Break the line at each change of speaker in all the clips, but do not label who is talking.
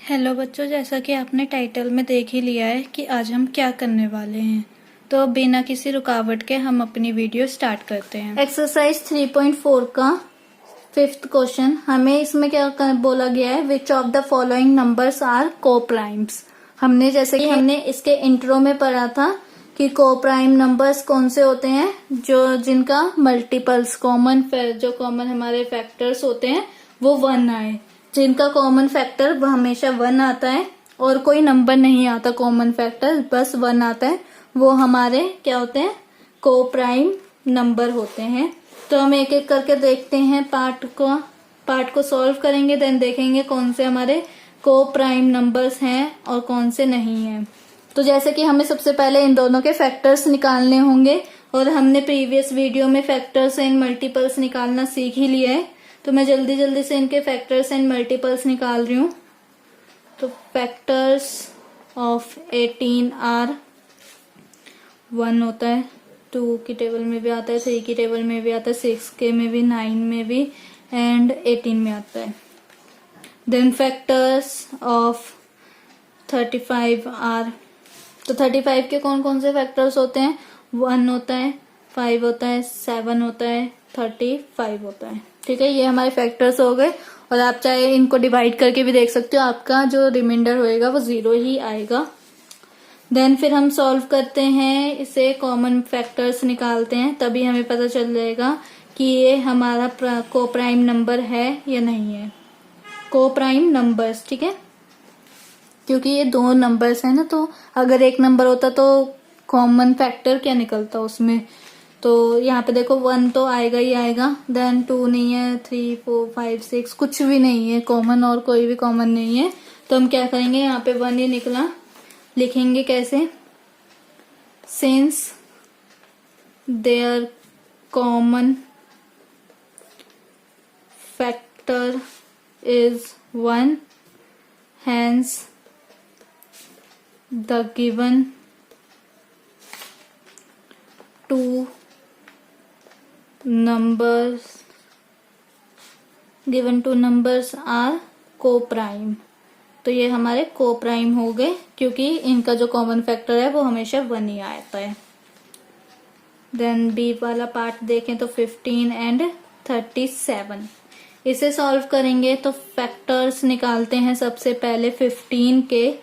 Hello बच्चों, जैसा कि आपने टाइटल में देख ही लिया है कि आज हम क्या करने वाले हैं, तो बिना किसी रुकावट के हम अपनी वीडियो स्टार्ट करते हैं। एक्सरसाइज 3.4 का 5th क्वेश्चन। हमें इसमें क्या बोला गया है, which of the following numbers are coprimes. हमने जैसे कि हमने इसके इंट्रो में पढ़ा था कि को-प्राइम नंबर्स कौन से होते हैं, जो जिनका मल्टीपल्स जो कॉमन हमारे फैक्टर्स होते हैं वो 1 आए। जिनका कॉमन फैक्टर वो हमेशा 1 आता है और कोई नंबर नहीं आता कॉमन फैक्टर, बस 1 आता है, वो हमारे क्या होते हैं, को-प्राइम नंबर होते हैं। तो हम एक एक करके देखते हैं, पार्ट को सॉल्व करेंगे, देन देखेंगे कौन से हमारे को-प्राइम नंबर्स हैं और कौन से नहीं हैं। तो जैसे कि हमें सबसे पहले इन दोनों के फैक्टर्स निकालने होंगे और हमने प्रीवियस वीडियो में फैक्टर्स एंड मल्टीपल्स निकालना सीख ही लिया है, तो मैं जल्दी जल्दी से इनके फैक्टर्स एंड मल्टीपल्स निकाल रही हूँ। तो फैक्टर्स ऑफ 18 आर 1 होता है, 2 की टेबल में भी आता है, 3 की टेबल में भी आता है, 6 के में भी, 9 में भी एंड 18 में आता है। देन फैक्टर्स ऑफ 35 आर, तो 35 के कौन कौन से फैक्टर्स होते हैं, 1 होता है, 5 होता है, 7 होता है, 35 होता है। ठीक है, ये हमारे फैक्टर्स हो गए और आप चाहे इनको डिवाइड करके भी देख सकते हो, आपका जो रिमाइंडर होएगा वो 0 ही आएगा। देन फिर हम सॉल्व करते हैं, इसे कॉमन फैक्टर्स निकालते हैं, तभी हमें पता चल जाएगा कि ये हमारा को-प्राइम नंबर है या नहीं है। को-प्राइम नंबर्स, ठीक है, क्योंकि ये 2 नंबर्स है ना, तो अगर एक नंबर होता तो कॉमन फैक्टर क्या निकलता उसमें। तो यहाँ पे देखो 1 तो आएगा ही आएगा, देन 2 नहीं है, 3 4 5 6 कुछ भी नहीं है कॉमन, और कोई भी कॉमन नहीं है, तो हम क्या करेंगे, यहाँ पे 1 ही निकला, लिखेंगे कैसे, since their common factor is 1 hence the given two numbers are co-prime। तो ये हमारे को-प्राइम हो गए, क्योंकि इनका जो कॉमन फैक्टर है वो हमेशा 1 ही आता है। देन बी वाला पार्ट देखें तो 15 एंड 37, इसे सॉल्व करेंगे तो फैक्टर्स निकालते हैं सबसे पहले 15 के,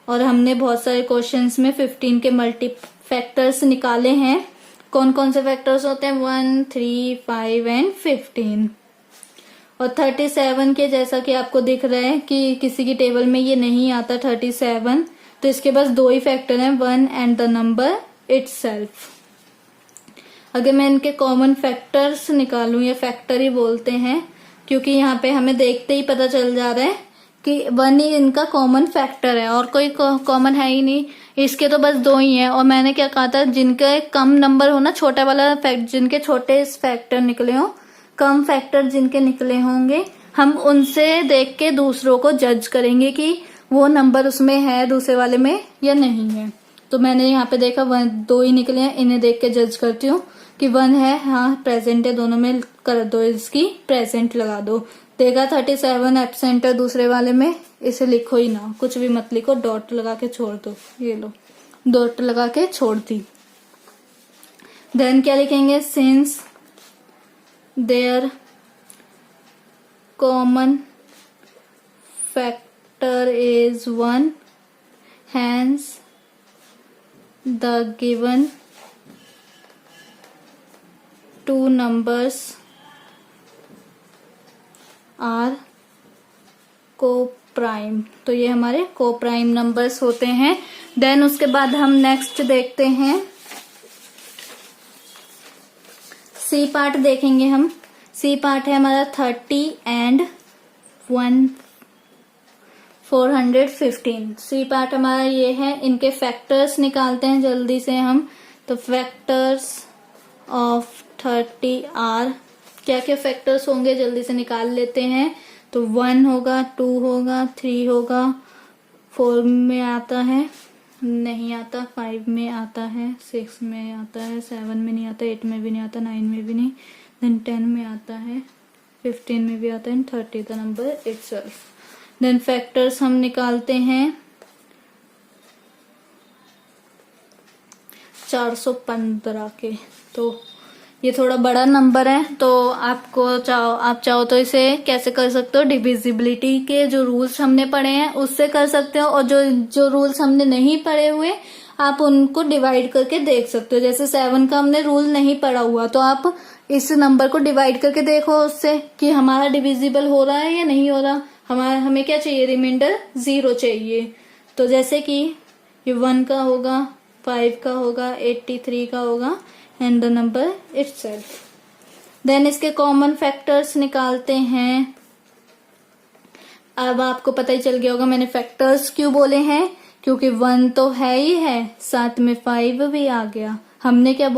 और हमने बहुत सारे क्वेश्चंस में 15 के मल्टी फैक्टर्स निकाले हैं। कौन कौन से फैक्टर्स होते हैं, 1 3 5 एंड 15। और 37 के जैसा कि आपको दिख रहा है कि किसी की टेबल में ये नहीं आता 37, तो इसके पास 2 ही फैक्टर हैं, 1 एंड द नंबर इटसेल्फ। अगर मैं इनके कॉमन फैक्टर्स निकालूं, या फैक्टर ही बोलते हैं क्योंकि यहाँ पे हमें देखते ही पता चल जा रहा है कि 1 ही इनका कॉमन फैक्टर है और कोई कॉमन है ही नहीं, इसके तो बस 2 ही है। और मैंने क्या कहा था, जिनके कम नंबर हो ना, छोटा वाला जिनके छोटे फैक्टर निकले हो, कम फैक्टर जिनके निकले होंगे, हम उनसे देख के दूसरों को जज करेंगे कि वो नंबर उसमें है दूसरे वाले में या नहीं है। तो मैंने यहाँ पे देखा 2 ही निकले हैं, इन्हें देख के जज करती हूँ कि 1 है, हाँ प्रेजेंट है, दोनों में कर दो, इसकी प्रेजेंट लगा दो। देखा 37 एब्सेंट है दूसरे वाले में, इसे लिखो ही ना, कुछ भी मत लिखो, डॉट लगा के छोड़ दो, ये लो डॉट लगा के छोड़ दी। देन क्या लिखेंगे, since their common factor is 1 hence the given two numbers are co-prime। तो ये हमारे को-प्राइम नंबर्स होते हैं। देन उसके बाद हम नेक्स्ट देखते हैं, सी पार्ट देखेंगे हम। सी पार्ट है हमारा 30 एंड 415। सी पार्ट हमारा ये है, इनके फैक्टर्स निकालते हैं जल्दी से हम। तो फैक्टर्स ऑफ 30 आर, क्या क्या फैक्टर्स होंगे जल्दी से निकाल लेते हैं। तो 1 होगा, 2 होगा, 3 होगा, 4 में आता है, नहीं आता, 5 में आता है, 6 में आता है, 7 में नहीं आता, 8 में भी नहीं आता, 9 में भी नहीं, देन 10 में आता है, 15 में भी आता है, 30 the number itself. Then factors हम निकालते हैं 415 के। तो ये थोड़ा बड़ा नंबर है, तो आप चाहो तो इसे कैसे कर सकते हो, डिविजिबिलिटी के जो रूल्स हमने पढ़े हैं उससे कर सकते हो, और जो रूल्स हमने नहीं पढ़े हुए आप उनको डिवाइड करके देख सकते हो। जैसे 7 का हमने रूल नहीं पढ़ा हुआ, तो आप इस नंबर को डिवाइड करके देखो उससे कि हमारा डिविजिबल हो रहा है या नहीं हो रहा। हमें क्या चाहिए, रिमाइंडर 0 चाहिए। तो जैसे कि ये 1 का होगा, 5 का होगा, 83 का होगा and the number itself. Then इसके कॉमन फैक्टर्स निकालते हैं। अब आपको पता ही चल गया होगा मैंने फैक्टर्स क्यों बोले हैं, क्योंकि 1 तो है ही है, साथ में 5 भी आ गया। मैंने क्या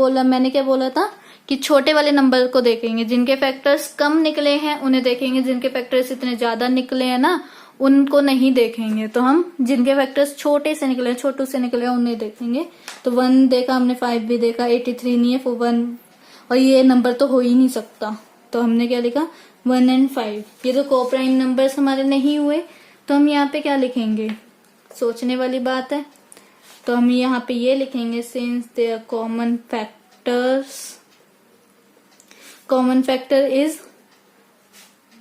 बोला था कि छोटे वाले नंबर को देखेंगे, जिनके फैक्टर्स कम निकले हैं उन्हें देखेंगे, जिनके फैक्टर्स इतने ज्यादा निकले हैं ना उनको नहीं देखेंगे। तो हम जिनके फैक्टर्स छोटू से निकले उन्हें देखेंगे। तो 1 देखा हमने, 5 भी देखा, 83 नहीं है, 1 और ये नंबर तो हो ही नहीं सकता। तो हमने क्या लिखा, 1 and 5। ये तो कोप्राइम नंबर्स हमारे नहीं हुए, तो हम यहाँ पे क्या लिखेंगे, सोचने वाली बात है। तो हम यहाँ पे ये लिखेंगे, since their common factor is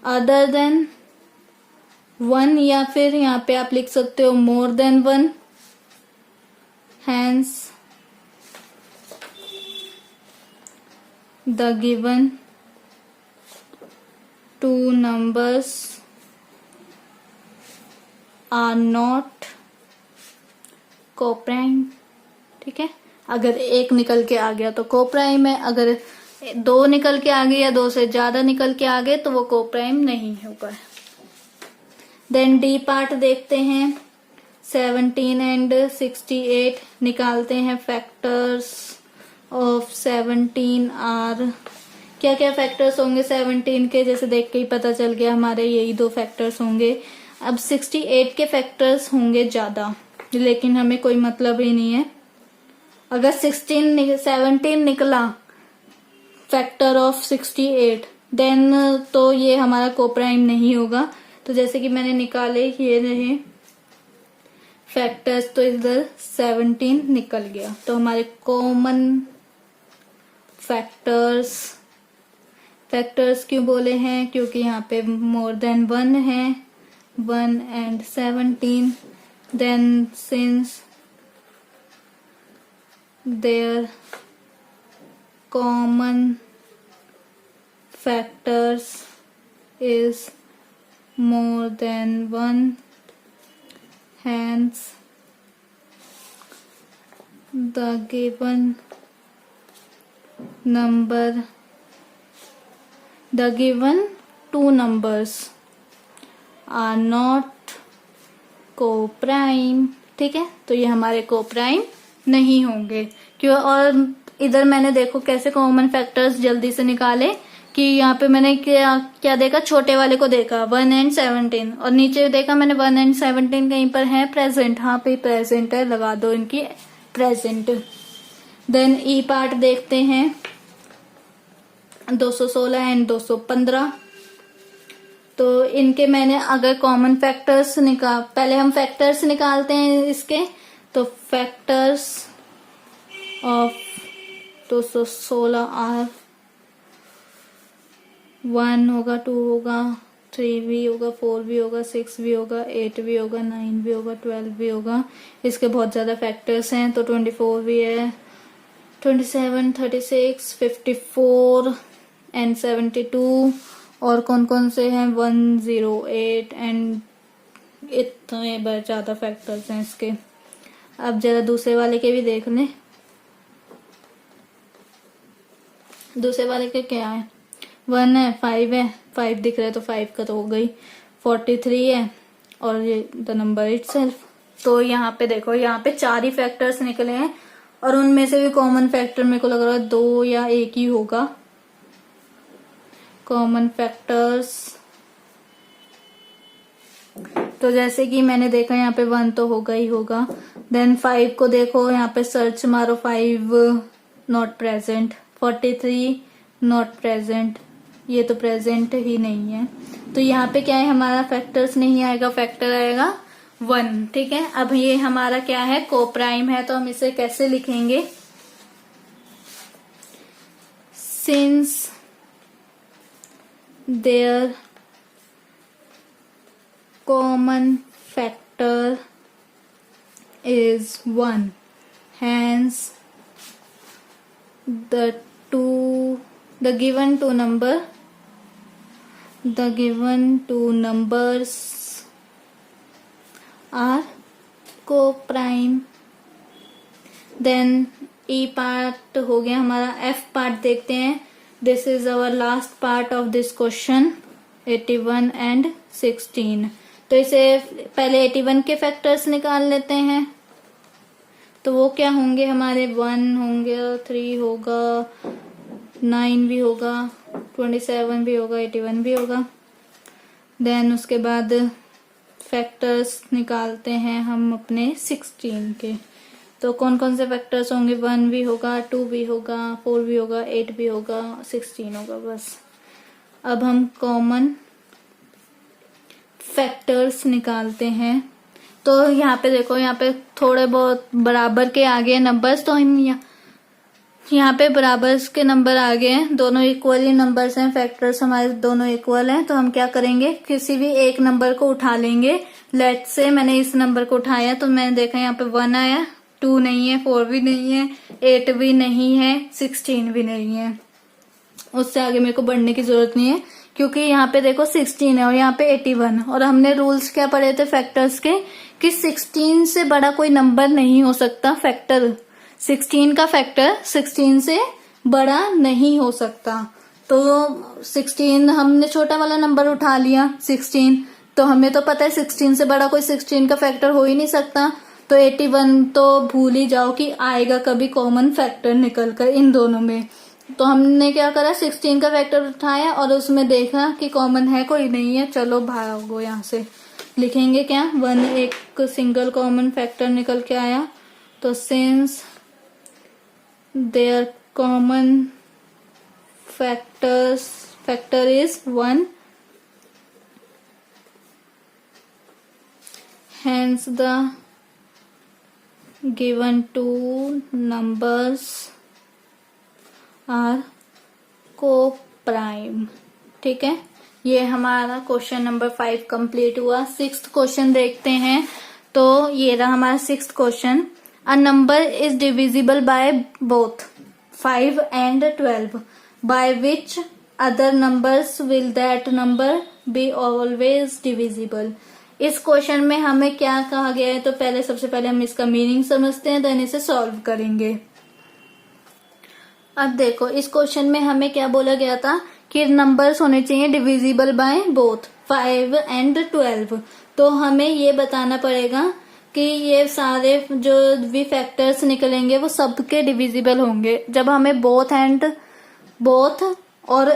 other than 1, या फिर यहाँ पे आप लिख सकते हो more than 1, hence the given two numbers are not coprime. ठीक है, अगर 1 निकल के आ गया तो कोप्राइम है, अगर 2 निकल के आ गया या 2 से ज्यादा निकल के आ गए तो वो कोप्राइम नहीं होगा। देन डी पार्ट देखते हैं, 17 एंड 68 निकालते हैं। फैक्टर्स ऑफ 17 आर, क्या क्या फैक्टर्स होंगे 17 के, जैसे देख के ही पता चल गया हमारे यही 2 फैक्टर्स होंगे। अब 68 के फैक्टर्स होंगे ज्यादा, लेकिन हमें कोई मतलब ही नहीं है। अगर 17 निकला फैक्टर ऑफ 68 देन तो ये हमारा कोप्राइम नहीं होगा। तो जैसे कि मैंने निकाले ये रहे फैक्टर्स, तो इधर 17 निकल गया। तो हमारे कॉमन फैक्टर्स क्यों बोले हैं, क्योंकि यहाँ पे मोर देन 1 है, 1 and 17। Then since their common factors is more than 1, hence the given two numbers are not coprime. ठीक है, तो ये हमारे कोप्राइम नहीं होंगे क्यों। और इधर मैंने देखो कैसे कॉमन फैक्टर्स जल्दी से निकाले कि यहाँ पे मैंने क्या देखा, छोटे वाले को देखा 1 and 17, और नीचे देखा मैंने 1 and 17 कहीं पर है प्रेजेंट, हाँ पे प्रेजेंट है, लगा दो इनकी प्रेजेंट। देन ई पार्ट देखते हैं, 216 एंड 215। तो इनके मैंने अगर कॉमन फैक्टर्स पहले हम फैक्टर्स निकालते हैं इसके। तो फैक्टर्स ऑफ 216 आर 1 होगा, 2 होगा, 3 भी होगा, 4 भी होगा, 6 भी होगा, 8 भी होगा, 9 भी होगा, 12 भी होगा। इसके बहुत ज्यादा फैक्टर्स हैं, तो 24 भी है, 27, 36, 54 एंड 72। और कौन कौन से हैं, 108 एंड इतने बहुत ज्यादा फैक्टर्स हैं इसके। अब जरा दूसरे वाले के भी देख लें, दूसरे वाले के क्या है, 1 है, 5 है, 5 दिख रहा है तो 5 का तो हो गई, 43 है और ये द नंबर इटसेल्फ। तो यहाँ पे देखो, यहाँ पे 4 ही फैक्टर्स निकले हैं और उनमें से भी कॉमन फैक्टर मेरे को लग रहा है 2 या 1 ही होगा कॉमन फैक्टर्स। तो जैसे कि मैंने देखा यहाँ पे 1 तो होगा ही होगा। देन 5 को देखो, यहाँ पे सर्च मारो, 5 नॉट प्रेजेंट, 43 नॉट प्रेजेंट, ये तो प्रेजेंट ही नहीं है। तो यहाँ पे क्या है हमारा फैक्टर्स नहीं आएगा, फैक्टर आएगा 1। ठीक है, अब ये हमारा क्या है, को प्राइम है, तो हम इसे कैसे लिखेंगे, since their common factor is 1, hence the given two numbers are co-prime। then E part हो गया हमारा, F पार्ट देखते हैं। This is our last part of this question, 81 and 16। तो इसे पहले 81 के फैक्टर्स निकाल लेते हैं। तो वो क्या होंगे हमारे, 1 होंगे, 3 होगा, 9 भी होगा, 27 भी होगा, 81 भी होगा। देन उसके बाद फैक्टर्स निकालते हैं हम अपने 16 के। तो कौन कौन से फैक्टर्स होंगे, 1 भी होगा, 2 भी होगा, 4 भी होगा, 8 भी होगा, 16 होगा बस। अब हम कॉमन फैक्टर्स निकालते हैं। तो यहाँ पे देखो, यहाँ पे थोड़े बहुत बराबर के आगे नंबर्स, तो हम यहाँ पे बराबर के नंबर आ गए हैं, दोनों इक्वली नंबर्स हैं, फैक्टर्स हमारे दोनों इक्वल हैं। तो हम क्या करेंगे, किसी भी एक नंबर को उठा लेंगे। लेट से मैंने इस नंबर को उठाया, तो मैंने देखा यहाँ पे 1 आया, 2 नहीं है, 4 भी नहीं है, 8 भी नहीं है, 16 भी नहीं है। उससे आगे मेरे को बढ़ने की जरूरत नहीं है, क्योंकि यहाँ पे देखो 16 है और यहाँ पे 81, और हमने रूल्स क्या पढ़े थे फैक्टर्स के, कि 16 से बड़ा कोई नंबर नहीं हो सकता। फैक्टर 16 का फैक्टर 16 से बड़ा नहीं हो सकता। तो 16 हमने छोटा वाला नंबर उठा लिया 16, तो हमें तो पता है 16 से बड़ा कोई 16 का फैक्टर हो ही नहीं सकता। तो 81 तो भूल ही जाओ कि आएगा कभी कॉमन फैक्टर निकलकर इन दोनों में। तो हमने क्या करा, 16 का फैक्टर उठाया और उसमें देखा कि कॉमन है, कोई नहीं है, चलो भागो यहाँ से। लिखेंगे क्या, 1 एक सिंगल कॉमन फैक्टर निकल के आया। तो since their common factor is 1, hence the given two numbers are co-prime। ठीक है, ये हमारा क्वेश्चन नंबर 5 कंप्लीट हुआ। 6th क्वेश्चन देखते हैं। तो ये रहा हमारा 6th question. A number is divisible by both 5 and 12, by which other numbers will that number be always divisible। इस क्वेश्चन में हमें क्या कहा गया है, तो पहले सबसे पहले हम इसका मीनिंग समझते हैं, देन इसे सॉल्व करेंगे। अब देखो, इस क्वेश्चन में हमें क्या बोला गया था कि नंबर्स होने चाहिए डिविजिबल बाय बोथ 5 and 12। तो हमें ये बताना पड़ेगा कि ये सारे जो भी फैक्टर्स निकलेंगे वो सबके डिविजिबल होंगे। जब हमें बोथ और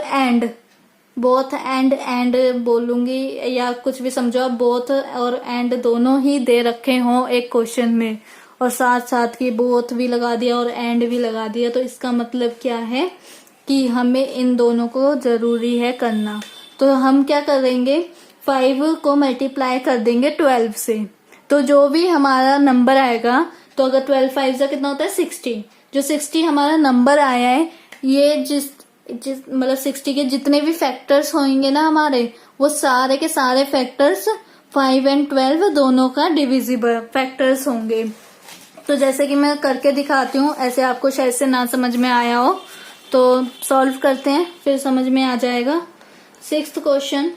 एंड बोलूंगी या कुछ भी समझो, आप बोथ और एंड दोनों ही दे रखे हों एक क्वेश्चन में, और साथ साथ की बोथ भी लगा दिया और एंड भी लगा दिया, तो इसका मतलब क्या है कि हमें इन दोनों को जरूरी है करना। तो हम क्या करेंगे, 5 को मल्टीप्लाई कर देंगे 12 से, तो जो भी हमारा नंबर आएगा, तो अगर 12 5 कितना होता है 60, जो 60 हमारा नंबर आया है, ये जिस मतलब 60 के जितने भी फैक्टर्स होंगे ना हमारे, वो सारे के सारे फैक्टर्स 5 and 12 दोनों का डिविजिबल फैक्टर्स होंगे। तो जैसे कि मैं करके दिखाती हूँ, ऐसे आपको शायद से ना समझ में आया हो, तो सॉल्व करते हैं फिर समझ में आ जाएगा। 6th क्वेश्चन,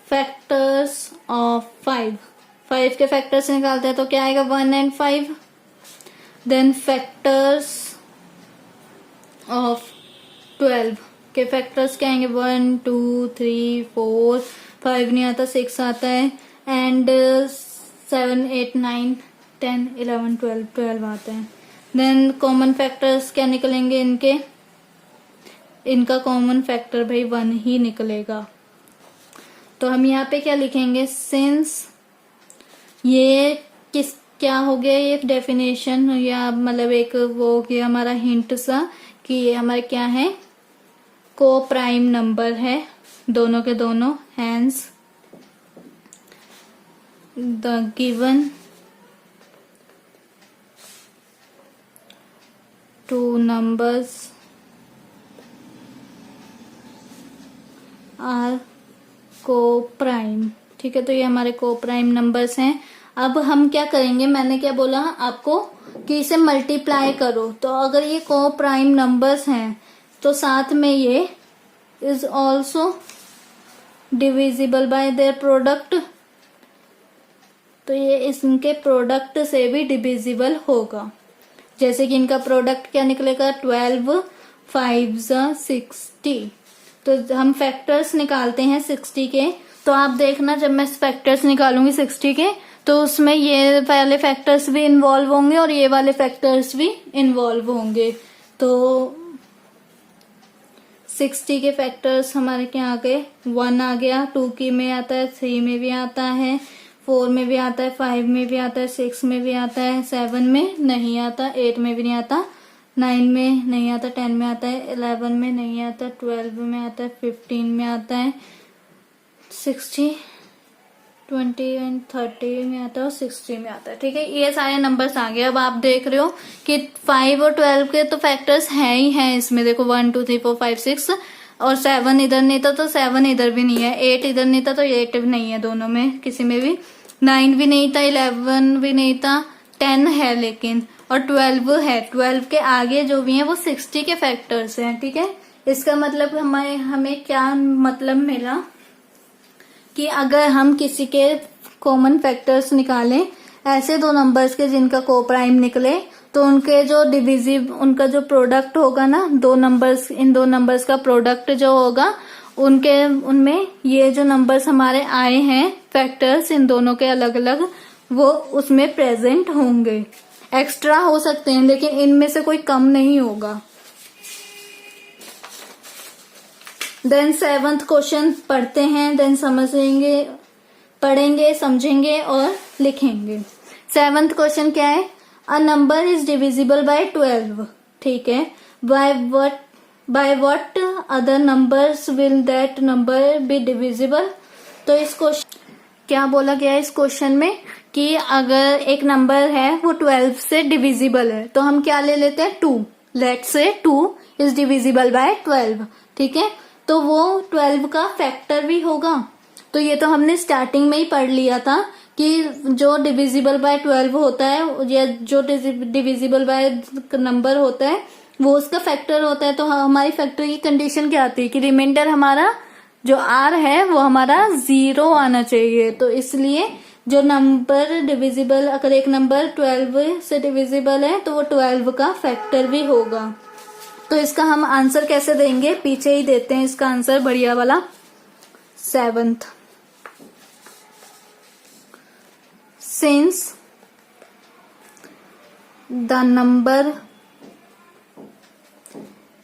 फैक्टर्स ऑफ 5 के फैक्टर्स निकालते हैं, तो क्या आएगा 1 and 5। देन फैक्टर्स ऑफ 12 के फैक्टर्स क्या आएंगे, 1 2 3 4, 5 नहीं आता, 6 आता है, एंड 7 8 9 10 11 12 आते हैं। देन कॉमन फैक्टर्स क्या निकलेंगे इनका कॉमन फैक्टर भाई 1 ही निकलेगा। तो हम यहाँ पे क्या लिखेंगे, सिंस ये क्या हो गया, ये डेफिनेशन या मतलब एक वो हो गया हमारा हिंट सा कि ये हमारे क्या है, को प्राइम नंबर है। दोनों के दोनों, hence the given two numbers are co-prime। ठीक है, तो ये हमारे को-प्राइम नंबर्स हैं। अब हम क्या करेंगे, मैंने क्या बोला आपको कि इसे मल्टीप्लाई करो, तो अगर ये को-प्राइम नंबर्स हैं तो साथ में ये is also divisible by their product, तो ये इनके प्रोडक्ट से भी डिविजिबल होगा। जैसे कि इनका प्रोडक्ट क्या निकलेगा, 12 5 60। तो हम फैक्टर्स निकालते हैं 60 के, तो आप देखना जब मैं फैक्टर्स निकालूंगी 60 के तो उसमें ये वाले फैक्टर्स भी इन्वॉल्व होंगे और ये वाले फैक्टर्स भी इन्वॉल्व होंगे। तो 60 के फैक्टर्स हमारे क्या आ गए, 1 आ गया, 2 की में आता है, 3 में भी आता है, 4 में भी आता है, 5 में भी आता है, 6 में भी आता है, 7 में नहीं आता, 8 में भी नहीं आता, 9 में नहीं आता, 10 में आता है, 11 में नहीं आता, 12 में आता है, 15 में आता है, 60 20 एंड 30 में आता है और 60 में आता है। ठीक है, ये सारे नंबर्स आ गए। अब आप देख रहे हो कि 5 और 12 के तो फैक्टर्स हैं ही हैं इसमें, देखो 1 2 3 4 5 6 और 7 इधर नहीं था तो 7 इधर भी नहीं है, 8 इधर नहीं था तो 8 भी नहीं है, दोनों में किसी में भी 9 भी नहीं था, 11 भी नहीं था, 10 है लेकिन, और 12 है। 12 के आगे जो भी है वो 60 के फैक्टर्स हैं। ठीक है, इसका मतलब हमें क्या मतलब मिला कि अगर हम किसी के कॉमन फैक्टर्स निकालें ऐसे दो नंबर्स के जिनका को प्राइम निकले, तो उनके जो उनका जो प्रोडक्ट होगा ना, इन दो नंबर्स का प्रोडक्ट जो होगा उनमें ये जो नंबर्स हमारे आए हैं फैक्टर्स इन दोनों के अलग अलग, वो उसमें प्रेजेंट होंगे। एक्स्ट्रा हो सकते हैं लेकिन इनमें से कोई कम नहीं होगा। देन 7th क्वेश्चन पढ़ते हैं, देन पढ़ेंगे, समझेंगे और लिखेंगे। 7th क्वेश्चन क्या है, a number is divisible by 12। ठीक है, by what other numbers will that number be divisible. तो इस क्वेश्चन क्या बोला गया है इस क्वेश्चन में कि अगर एक नंबर है वो 12 से डिविजिबल है तो हम क्या ले लेते हैं, 2। Let's say 2 is divisible by 12। ठीक है, तो वो 12 का फैक्टर भी होगा। तो ये तो हमने स्टार्टिंग में ही पढ़ लिया था कि जो डिविजिबल बाय 12 होता है या जो डिविजिबल बाय नंबर होता है वो उसका फैक्टर होता है। तो हमारी फैक्टर की कंडीशन क्या आती है कि रिमाइंडर हमारा जो r है वो हमारा 0 आना चाहिए। तो इसलिए जो नंबर डिविजिबल, अगर एक नंबर 12 से डिविजिबल है तो वो 12 का फैक्टर भी होगा। तो इसका हम आंसर कैसे देंगे, पीछे ही देते हैं इसका आंसर बढ़िया वाला। 7th, since the number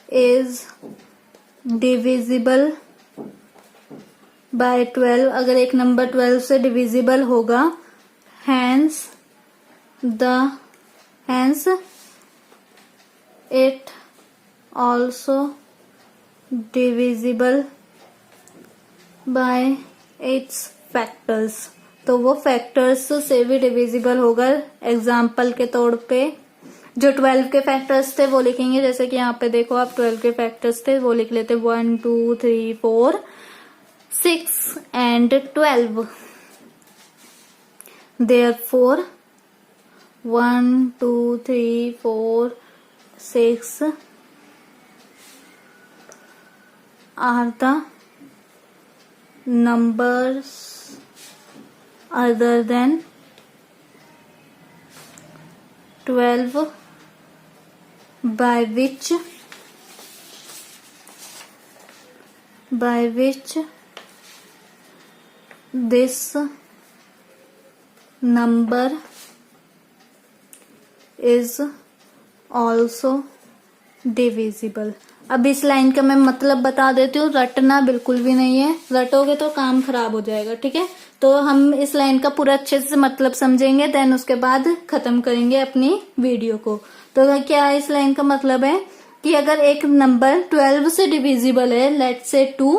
is divisible by 12, अगर एक नंबर 12 से डिविजिबल होगा, hence it also divisible by its factors। तो वो फैक्टर्स से भी डिविजिबल होगा। एग्जाम्पल के तौर पे जो 12 के फैक्टर्स थे वो लिखेंगे, जैसे कि यहाँ पे देखो आप 12 के फैक्टर्स थे वो लिख लेते 1 2 3 4 6 and 12। Therefore 1 2 3 4 6 are the numbers other than 12 by which this number is also divisible। अब इस लाइन का मैं मतलब बता देती हूँ, रटना बिल्कुल भी नहीं है, रटोगे तो काम खराब हो जाएगा। ठीक है, तो हम इस लाइन का पूरा अच्छे से मतलब समझेंगे, देन उसके बाद खत्म करेंगे अपनी वीडियो को। तो क्या इस लाइन का मतलब है कि अगर एक नंबर 12 से डिविजिबल है, लेट्स से 2,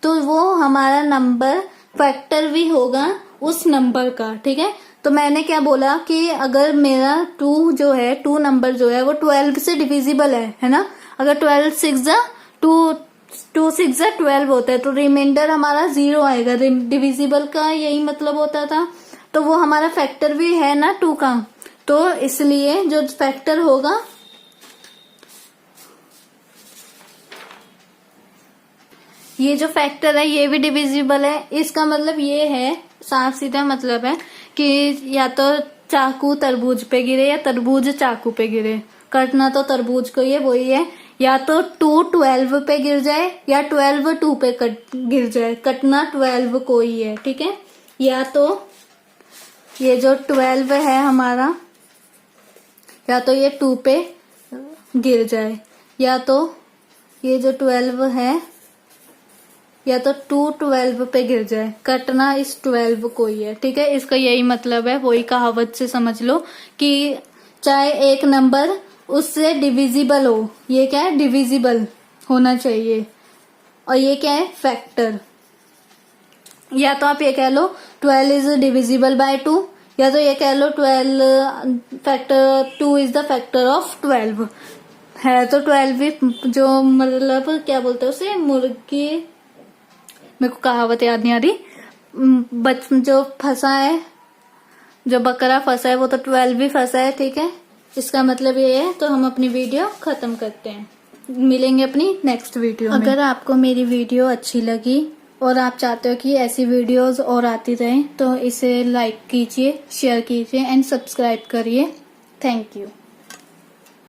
तो वो हमारा नंबर फैक्टर भी होगा उस नंबर का, ठीक है। तो मैंने क्या बोला कि अगर मेरा 2 जो है, 2 नंबर जो है वो 12 से डिविजिबल है ना। अगर 12 6 जा 2 6 जा 12 होता है, तो रिमाइंडर हमारा 0 आएगा। डिविजिबल का यही मतलब होता था। तो वो हमारा फैक्टर भी है ना 2 का, तो इसलिए जो फैक्टर होगा, ये जो फैक्टर है ये भी डिविजिबल है। इसका मतलब ये है, साफ सीधा मतलब है कि या तो चाकू तरबूज पे गिरे या तरबूज चाकू पे गिरे, कटना तो तरबूज को ही है, वही है। या तो 2 12 पे गिर जाए या 12 2 पे गिर जाए, कटना 12 को ही है, ठीक है। या तो ये जो 12 है हमारा, या तो ये 2 पे गिर जाए, या तो ये जो 12 है, या तो 2 12 पे गिर जाए, कटना इस 12 को ही है, ठीक है। इसका यही मतलब है, वही कहावत से समझ लो कि चाहे एक नंबर उससे डिविजिबल हो, ये क्या है, डिविजिबल होना चाहिए, और ये क्या है, फैक्टर। या तो आप ये कह लो 12 इज डिविजिबल बाय 2, या तो ये कह लो 12 factor 2 is the factor of 12 है। तो 12 भी जो मतलब क्या बोलते हैं उसे, मुर्गी, मेरे को कहावत याद नहीं आ रही, जो फंसा है, जो बकरा फंसा है वो तो 12 भी फंसा है, ठीक है। इसका मतलब ये है। तो हम अपनी वीडियो खत्म करते हैं, मिलेंगे अपनी नेक्स्ट वीडियो में। अगर आपको मेरी वीडियो अच्छी लगी और आप चाहते हो कि ऐसी वीडियोस और आती रहें, तो इसे लाइक कीजिए, शेयर कीजिए एंड सब्सक्राइब करिए। Thank you.